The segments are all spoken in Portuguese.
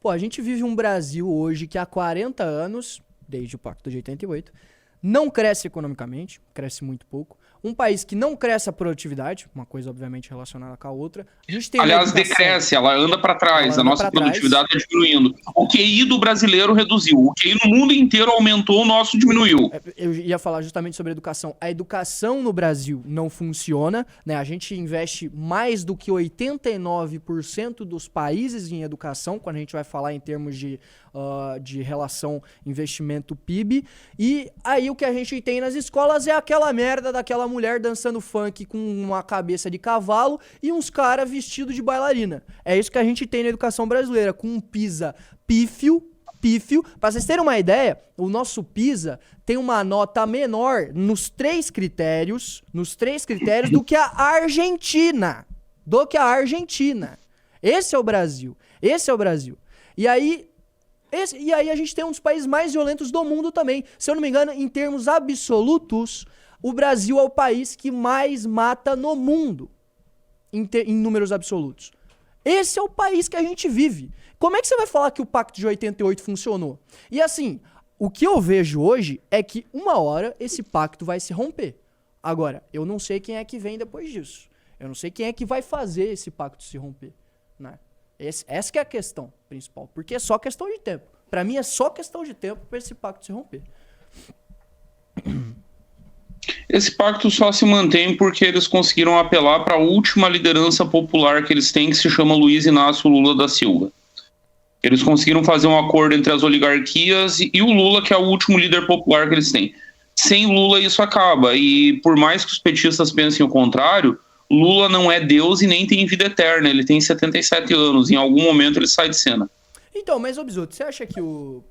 Pô, a gente vive um Brasil hoje que há 40 anos, desde o Pacto de 88, não cresce economicamente, cresce muito pouco. Um país que não cresce a produtividade, uma coisa obviamente relacionada com a outra. A gente tem Aliás, decresce, ela anda para trás, a nossa produtividade está diminuindo. O QI do brasileiro reduziu, o QI no mundo inteiro aumentou, o nosso diminuiu. Eu ia falar justamente sobre educação. A educação no Brasil não funciona, né? A gente investe mais do que 89% dos países em educação, quando a gente vai falar em termos de relação investimento-PIB. E aí o que a gente tem nas escolas é aquela merda daquela mulher dançando funk com uma cabeça de cavalo e uns caras vestidos de bailarina. É isso que a gente tem na educação brasileira, com um PISA pífio. Pra vocês terem uma ideia, o nosso PISA tem uma nota menor nos três critérios do que a Argentina. Esse é o Brasil. E aí a gente tem um dos países mais violentos do mundo também. Se eu não me engano, em termos absolutos, o Brasil é o país que mais mata no mundo, em números absolutos. Esse é o país que a gente vive. Como é que você vai falar que o Pacto de 88 funcionou? E assim, o que eu vejo hoje é que uma hora esse pacto vai se romper. Agora, eu não sei quem é que vem depois disso. Eu não sei quem é que vai fazer esse pacto se romper, né? Essa que é a questão principal, porque é só questão de tempo. Pra mim é só questão de tempo pra esse pacto se romper. Esse pacto só se mantém porque eles conseguiram apelar para a última liderança popular que eles têm, que se chama Luiz Inácio Lula da Silva. Eles conseguiram fazer um acordo entre as oligarquias e o Lula, que é o último líder popular que eles têm. Sem Lula isso acaba, e por mais que os petistas pensem o contrário, Lula não é Deus e nem tem vida eterna, ele tem 77 anos, em algum momento ele sai de cena. Então, mas, Obisuto, você acha que o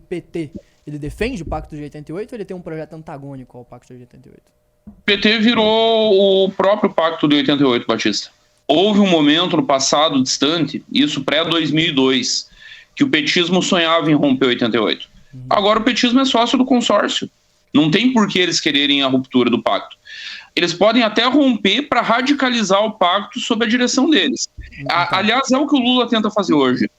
PT, ele defende o Pacto de 88 ou ele tem um projeto antagônico ao Pacto de 88? O PT virou o próprio Pacto de 88, Batista. Houve um momento no passado distante, isso pré-2002, que o petismo sonhava em romper 88. Agora o petismo é sócio do consórcio. Não tem por que eles quererem a ruptura do pacto. Eles podem até romper para radicalizar o pacto sob a direção deles. Aliás, é o que o Lula tenta fazer hoje.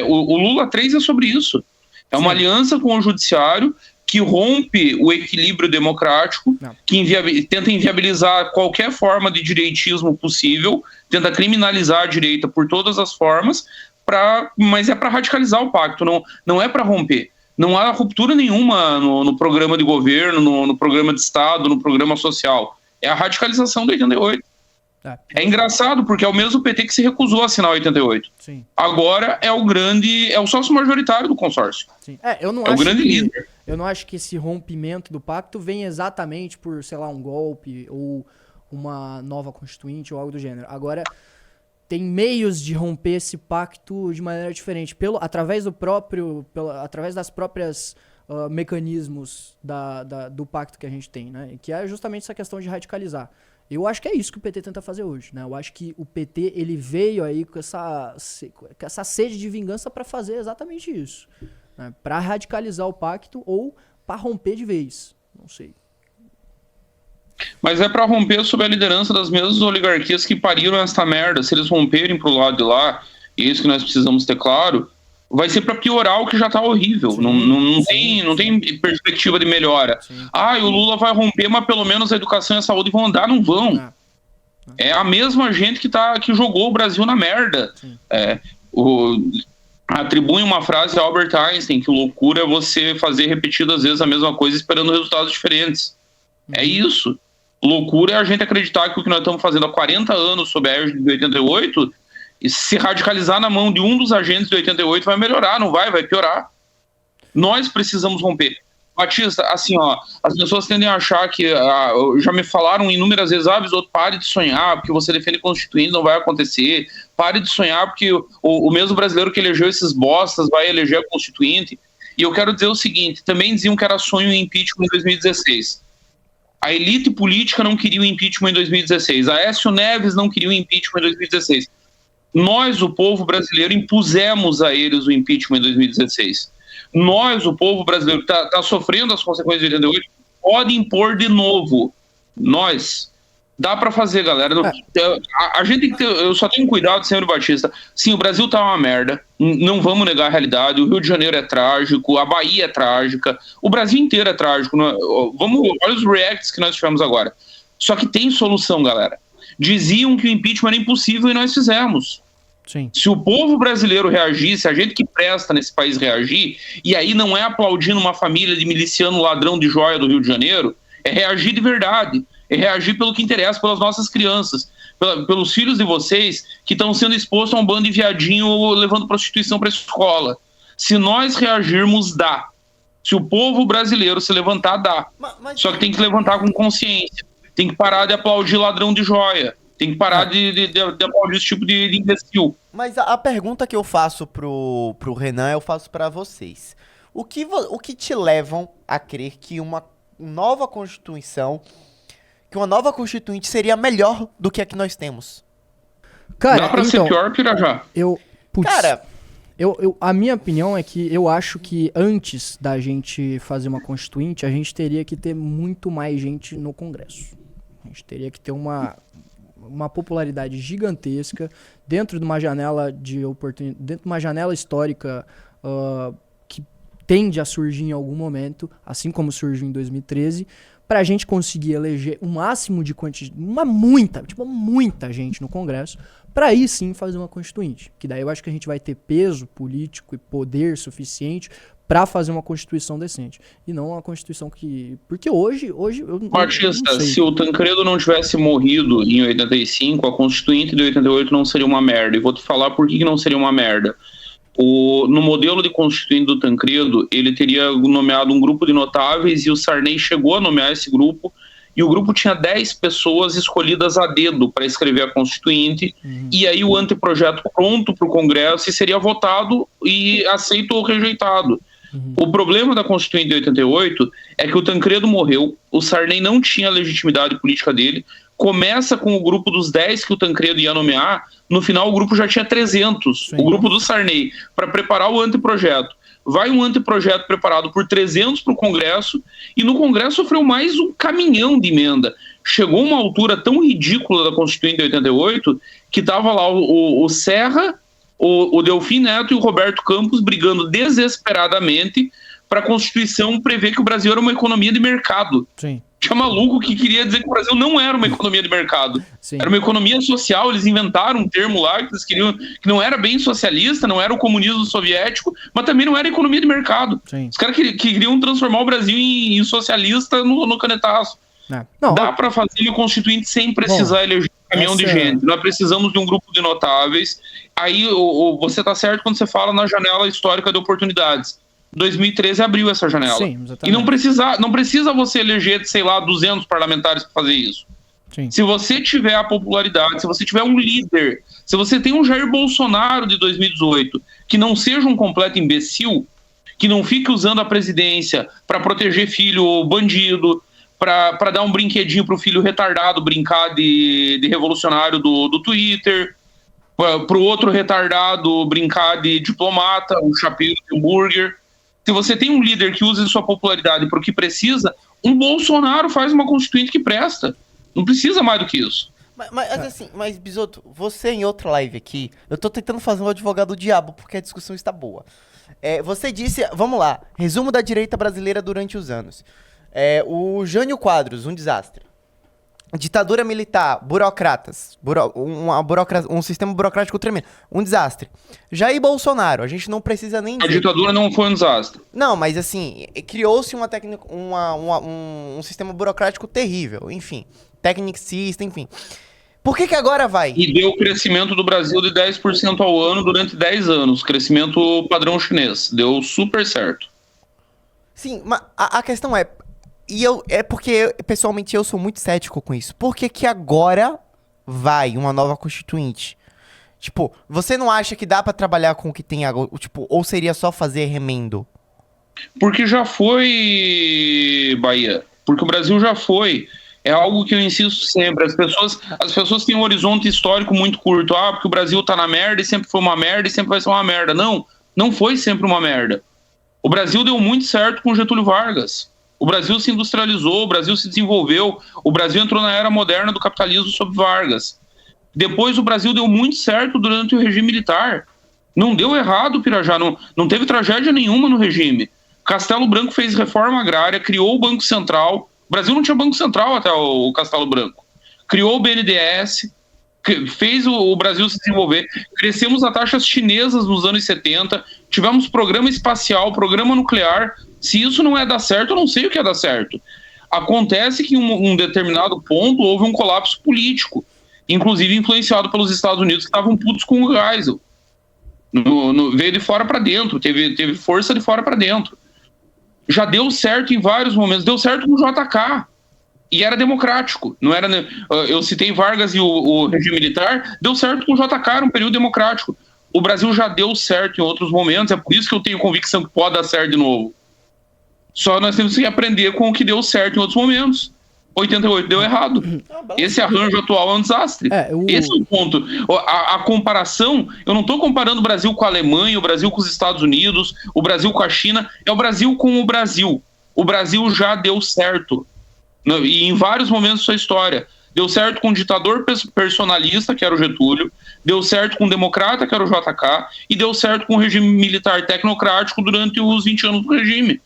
O Lula 3 é sobre isso. É uma aliança com o judiciário que rompe o equilíbrio democrático, que tenta inviabilizar qualquer forma de direitismo possível, tenta criminalizar a direita por todas as formas, mas é para radicalizar o pacto, não é para romper. Não há ruptura nenhuma no programa de governo, no programa de Estado, no programa social. É a radicalização do 88. É engraçado, porque é o mesmo PT que se recusou a assinar o 88. Sim. Agora é o sócio majoritário do consórcio. Sim. Eu não é acho o grande líder. Eu não acho que esse rompimento do pacto vem exatamente por, sei lá, um golpe ou uma nova constituinte ou algo do gênero. Agora, tem meios de romper esse pacto de maneira diferente, através das próprias mecanismos do pacto que a gente tem, né? Que é justamente essa questão de radicalizar. Eu acho que é isso que o PT tenta fazer hoje, né? Eu acho que o PT, ele veio aí com essa sede de vingança para fazer exatamente isso, né? Para radicalizar o pacto ou para romper de vez, não sei. Mas é para romper sob a liderança das mesmas oligarquias que pariram esta merda. Se eles romperem pro lado de lá, e é isso que nós precisamos ter claro, vai ser para piorar o que já tá horrível. Sim, não tem perspectiva de melhora. O Lula vai romper, mas pelo menos a educação e a saúde vão andar, não vão. É a mesma gente que jogou o Brasil na merda. Atribuem uma frase a Albert Einstein, que loucura é você fazer repetidas vezes a mesma coisa esperando resultados diferentes. É isso. Loucura é a gente acreditar que o que nós estamos fazendo há 40 anos sob a égide de 88, e se radicalizar na mão de um dos agentes de 88 vai melhorar, não vai piorar. Nós precisamos romper. Batista, assim, as pessoas tendem a achar que, já me falaram inúmeras vezes, Bisoto, pare de sonhar, porque você defende constituinte, não vai acontecer. Pare de sonhar, porque o mesmo brasileiro que elegeu esses bostas vai eleger a constituinte. E eu quero dizer o seguinte, também diziam que era sonho o impeachment em 2016. A elite política não queria o impeachment em 2016. A Aécio Neves não queria o impeachment em 2016. Nós, o povo brasileiro, impusemos a eles o impeachment em 2016. Nós, o povo brasileiro, que está sofrendo as consequências de 88, pode impor de novo. Nós. Dá para fazer, galera. A gente tem que ter, eu só tenho cuidado, senhor Batista. Sim, o Brasil tá uma merda. Não vamos negar a realidade. O Rio de Janeiro é trágico, a Bahia é trágica, o Brasil inteiro é trágico. Olha os reacts que nós tivemos agora. Só que tem solução, galera. Diziam que o impeachment era impossível e nós fizemos. Sim. Se o povo brasileiro reagir, se a gente que presta nesse país reagir, e aí não é aplaudindo uma família de miliciano ladrão de joia do Rio de Janeiro, é reagir de verdade. É reagir pelo que interessa, pelas nossas crianças, pelos filhos de vocês que estão sendo expostos a um bando de viadinho levando prostituição para a escola. Se nós reagirmos, dá. Se o povo brasileiro se levantar, dá. Só que tem que levantar com consciência. Tem que parar de aplaudir ladrão de joia. Tem que parar de aplaudir esse tipo de imbecil. Mas a pergunta que eu faço pro Renan, eu faço para vocês. O que te levam a crer que uma nova Constituição... que uma nova Constituinte seria melhor do que a que nós temos? Cara, dá pra ser pior, Pirajá? A minha opinião é que eu acho que antes da gente fazer uma Constituinte, a gente teria que ter muito mais gente no Congresso. A gente teria que ter uma popularidade gigantesca dentro de uma janela de oportunidade, dentro de uma janela histórica que tende a surgir em algum momento, assim como surgiu em 2013, para a gente conseguir eleger o máximo de quantidade, muita gente no Congresso, para aí sim fazer uma Constituinte. Que daí eu acho que a gente vai ter peso político e poder suficiente para fazer uma Constituição decente. E não uma Constituição que... Porque hoje eu Batista, não sei. Se o Tancredo não tivesse morrido em 85, a Constituinte de 88 não seria uma merda. E vou te falar por que não seria uma merda. No modelo de Constituinte do Tancredo, ele teria nomeado um grupo de notáveis e o Sarney chegou a nomear esse grupo, e o grupo tinha 10 pessoas escolhidas a dedo para escrever a Constituinte, e aí o anteprojeto pronto para o Congresso e seria votado e aceito ou rejeitado. O problema da Constituinte de 88 é que o Tancredo morreu, o Sarney não tinha a legitimidade política dele, começa com o grupo dos 10 que o Tancredo ia nomear, no final o grupo já tinha 300, o grupo do Sarney, para preparar o anteprojeto. Vai um anteprojeto preparado por 300 para o Congresso, e no Congresso sofreu mais um caminhão de emenda. Chegou uma altura tão ridícula da Constituinte de 88, que estava lá o Serra, o Delfim Neto e o Roberto Campos brigando desesperadamente para a Constituição prever que o Brasil era uma economia de mercado. Sim. Tinha maluco que queria dizer que o Brasil não era uma economia de mercado. Sim. Era uma economia social. Eles inventaram um termo lá que eles queriam, que não era bem socialista, não era o comunismo soviético, mas também não era economia de mercado. Sim. Os caras queriam transformar o Brasil em socialista no canetaço. Dá para fazer uma Constituinte sem precisar eleger um caminhão de gente. Nós precisamos de um grupo de notáveis. Aí você está certo quando você fala na janela histórica de oportunidades. 2013 abriu essa janela. Sim, e não precisa você eleger, sei lá, 200 parlamentares para fazer isso. Sim. Se você tiver a popularidade, se você tiver um líder, se você tem um Jair Bolsonaro de 2018, que não seja um completo imbecil, que não fique usando a presidência para proteger filho bandido, para dar um brinquedinho pro filho retardado brincar de revolucionário do Twitter, pro outro retardado brincar de diplomata, um chapéu de hambúrguer. Se você tem um líder que usa sua popularidade para o que precisa, um Bolsonaro faz uma Constituinte que presta. Não precisa mais do que isso. Mas Bisotto, você em outra live aqui, eu tô tentando fazer um advogado do diabo, porque a discussão está boa. Você disse, vamos lá, resumo da direita brasileira durante os anos. O Jânio Quadros, um desastre. Ditadura militar, burocratas, um sistema burocrático tremendo, um desastre. Jair Bolsonaro, a gente não precisa nem dizer. A ditadura não foi um desastre. Não, mas assim, criou-se uma técnica, um sistema burocrático terrível, enfim, Technic System, enfim. Por que agora vai? E deu o crescimento do Brasil de 10% ao ano durante 10 anos, crescimento padrão chinês, deu super certo. Sim, mas a questão é porque, pessoalmente, eu sou muito cético com isso. Por que agora vai uma nova Constituinte? Tipo, você não acha que dá pra trabalhar com o que tem agora? Tipo, ou seria só fazer remendo? Porque já foi, Bahia. Porque o Brasil já foi. É algo que eu insisto sempre. As pessoas têm um horizonte histórico muito curto. Porque o Brasil tá na merda e sempre foi uma merda e sempre vai ser uma merda. Não foi sempre uma merda. O Brasil deu muito certo com Getúlio Vargas. O Brasil se industrializou, o Brasil se desenvolveu, o Brasil entrou na era moderna do capitalismo sob Vargas. Depois o Brasil deu muito certo durante o regime militar. Não deu errado, Pirajá, não teve tragédia nenhuma no regime. Castelo Branco fez reforma agrária, criou o Banco Central. O Brasil não tinha Banco Central até o Castelo Branco. Criou o BNDES, fez o Brasil se desenvolver. Crescemos a taxas chinesas nos anos 70, tivemos programa espacial, programa nuclear. Se isso não é dar certo, eu não sei o que é dar certo. Acontece que em um determinado ponto houve um colapso político, inclusive influenciado pelos Estados Unidos, que estavam putos com o Geisel. Veio de fora para dentro, teve força de fora para dentro. Já deu certo em vários momentos, deu certo com o JK, e era democrático. Não era, eu citei Vargas e o regime militar, deu certo com o JK, era um período democrático. O Brasil já deu certo em outros momentos, é por isso que eu tenho convicção que pode dar certo de novo. Só nós temos que aprender com o que deu certo em outros momentos. 88 deu errado. Esse arranjo atual é um desastre. Esse é o ponto. A comparação, eu não estou comparando o Brasil com a Alemanha, o Brasil com os Estados Unidos, o Brasil com a China, é o Brasil com o Brasil. O Brasil já deu certo. E em vários momentos da sua história. Deu certo com um ditador personalista, que era o Getúlio, deu certo com um democrata, que era o JK, e deu certo com um regime militar tecnocrático durante os 20 anos do regime.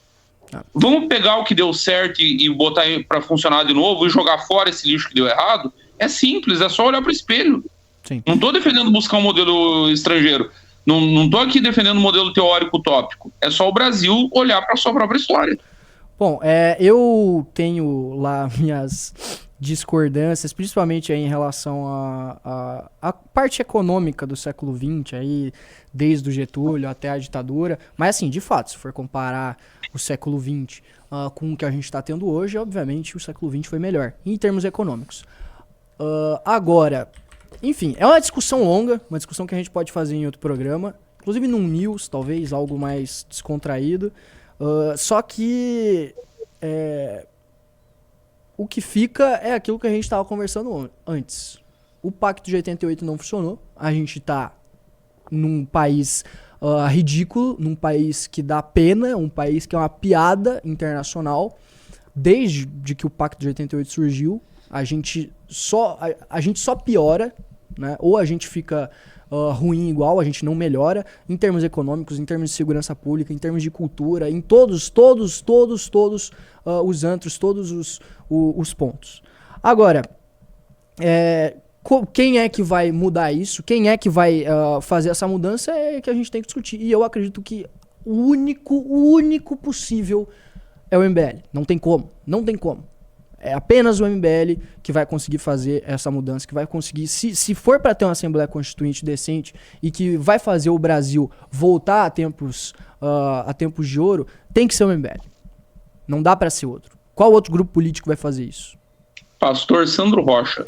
Vamos pegar o que deu certo e botar para funcionar de novo e jogar fora esse lixo que deu errado? É simples, é só olhar para o espelho. Sim. Não estou defendendo buscar um modelo estrangeiro. Não estou aqui defendendo um modelo teórico utópico. É só o Brasil olhar para a sua própria história. Bom, eu tenho lá minhas discordâncias, principalmente aí em relação à parte econômica do século XX, aí, desde o Getúlio até a ditadura. Mas, assim, de fato, se for comparar o século XX com o que a gente está tendo hoje, obviamente o século XX foi melhor, em termos econômicos. Agora, enfim, é uma discussão longa, uma discussão que a gente pode fazer em outro programa, inclusive num news, talvez, algo mais descontraído. Só que o que fica é aquilo que a gente estava conversando antes. O Pacto de 88 não funcionou. A gente está num país ridículo, num país que dá pena, um país que é uma piada internacional. Desde que o Pacto de 88 surgiu, a gente só piora, né? Ou a gente fica ruim igual, a gente não melhora em termos econômicos, em termos de segurança pública, em termos de cultura, em todos os antros, todos os pontos. Agora, quem é que vai mudar isso? Quem é que vai fazer essa mudança é que a gente tem que discutir. E eu acredito que o único possível é o MBL. Não tem como. É apenas o MBL que vai conseguir fazer essa mudança, que vai conseguir, se for para ter uma Assembleia Constituinte decente e que vai fazer o Brasil voltar a tempos de ouro, tem que ser o MBL. Não dá para ser outro. Qual outro grupo político vai fazer isso? Pastor Sandro Rocha.